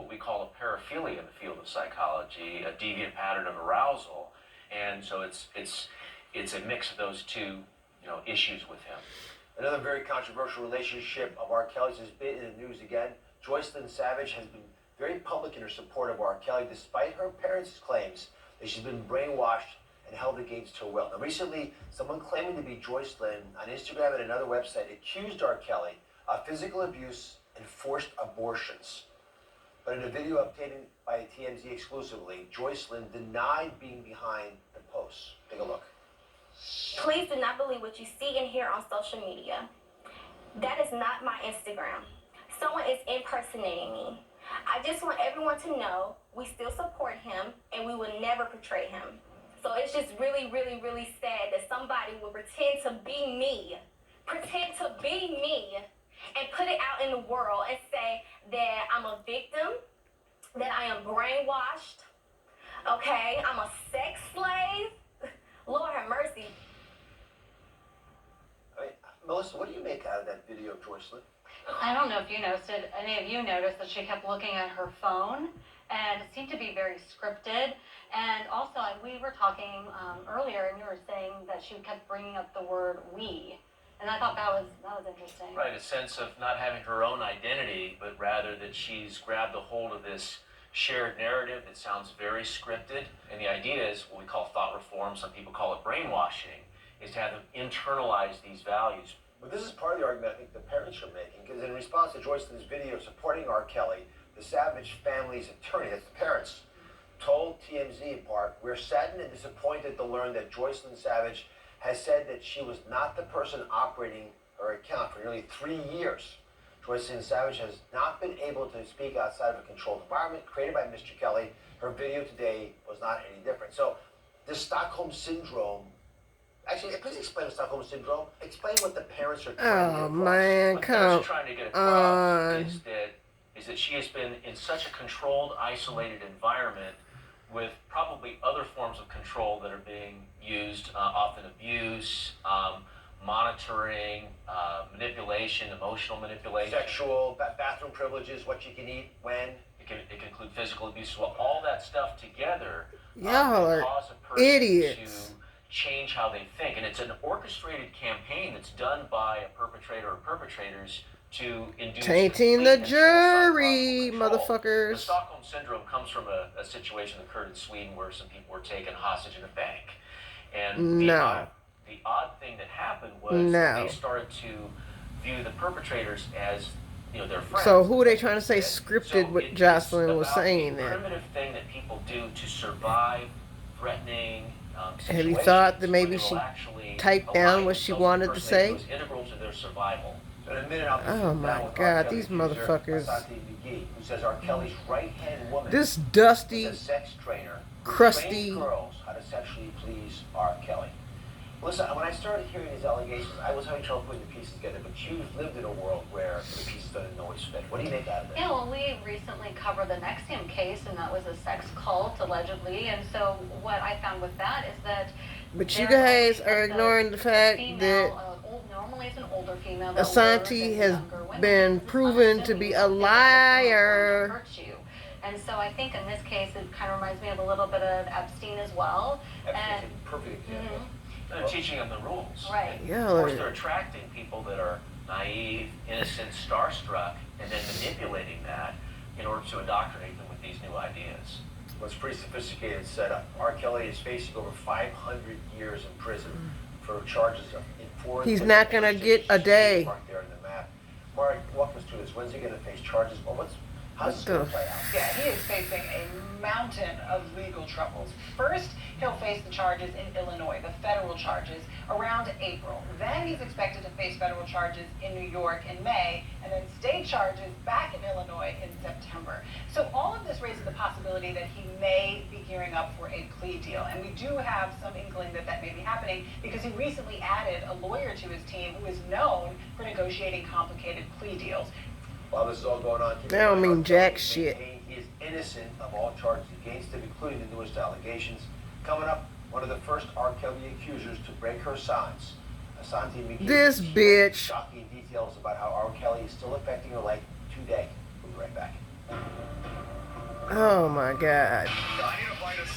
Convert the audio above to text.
what we call a paraphilia in the field of psychology, a deviant pattern of arousal, and so it's a mix of those two, issues with him. Another very controversial relationship of R. Kelly's has been in the news again. Joycelyn Savage has been very public in her support of R. Kelly, despite her parents' claims that she's been brainwashed and held against her will. Now, recently, someone claiming to be Joycelyn on Instagram and another website accused R. Kelly of physical abuse and forced abortions. But in a video obtained by TMZ exclusively, Joycelyn denied being behind the post. Take a look. Please do not believe what you see and hear on social media. That is not my Instagram. Someone is impersonating me. I just want everyone to know we still support him and we will never portray him. So it's just really, really, really sad that somebody would pretend to be me, and put it out in the world and say that I'm a victim, that I am brainwashed, okay, I'm a sex slave. Lord have mercy. I mean, Melissa, what do you make out of that video of Joycelyn? I don't know if you noticed it. Any of you noticed that she kept looking at her phone, and it seemed to be very scripted. And also, we were talking earlier, and you were saying that she kept bringing up the word "we," and I thought that was interesting. Right, a sense of not having her own identity, but rather that she's grabbed a hold of this shared narrative that sounds very scripted. And the idea is what we call thought reform. Some people call it brainwashing, is to have them internalize these values. But this is part of the argument I think the parents are making, because in response to Joycelyn's video supporting R. Kelly, the Savage family's attorney, that's the parents, told TMZ in part, "We're saddened and disappointed to learn that Joycelyn Savage has said that she was not the person operating her account for nearly 3 years. Joycelyn Savage has not been able to speak outside of a controlled environment created by Mr. Kelly. Her video today was not any different." So this Stockholm Syndrome, actually, please explain the Stockholm Syndrome. Explain what the parents are trying to get across. What the parents are trying to get across is that she has been in such a controlled, isolated environment with probably other forms of control that are being used, often abuse, monitoring, manipulation, emotional manipulation. Sexual, bathroom privileges, what you can eat, when. It can include physical abuse as well. All that stuff together Y'all are cause a person idiots. to change how they think. And it's an orchestrated campaign that's done by a perpetrator or perpetrators to induce Tainting the complete and jury, full psychological control. The motherfuckers. Stockholm Syndrome comes from a situation that occurred in Sweden where some people were taken hostage in a bank. And the odd thing that happened was they started to view the perpetrators as their friends. So who are they trying to say scripted what Jocelyn was saying then? It's a primitive thing that people do to survive threatening Have you thought that maybe she typed down what she wanted to say? It's integral to their survival. So in a minute, I'll be Oh my God, these motherfuckers. Asante Mcgee, who says R. Kelly's right-hand woman This dusty, is a sex trainer, crusty. trained girls how to sexually please R. Kelly. Listen, when I started hearing these allegations, I was having trouble putting the pieces together, but you've lived in a world where the pieces don't always fit. What do you make out of it? Yeah, well, we recently covered the Nexium case, and that was a sex cult, allegedly. And so what I found with that is that... But you guys are ignoring the fact that normally it's an older female Asante has been proven to be a liar. And so I think in this case, it kind of reminds me of a little bit of Epstein as well. Epstein's a perfect example. They're teaching them the rules. Right. Yeah. Of course, they're attracting people that are naive, innocent, starstruck, and then manipulating that in order to indoctrinate them with these new ideas. Well, it's a pretty sophisticated setup. R. Kelly is facing over 500 years in prison for charges of four. He's not gonna get a day. Mark there on the map. Mark, walk us through this. When's he going to face charges? Well, how's this going to play out? Yeah, he is facing a mountain of legal troubles. First, he'll face the charges in Illinois, the federal charges, around April. Then he's expected to face federal charges in New York in May, and then state charges back in Illinois in September. So all of this raises the possibility that he may be gearing up for a plea deal. And we do have some inkling that that may be happening because he recently added a lawyer to his team who is known for negotiating complicated plea deals. While this is all going on, That don't mean jack shit. He is innocent of all charges against him, including the newest allegations. Coming up, one of the first R. Kelly accusers to break her silence, Asante Mcgee. This bitch. Shocking details about how R. Kelly is still affecting her life today. We'll be right back. Oh my God.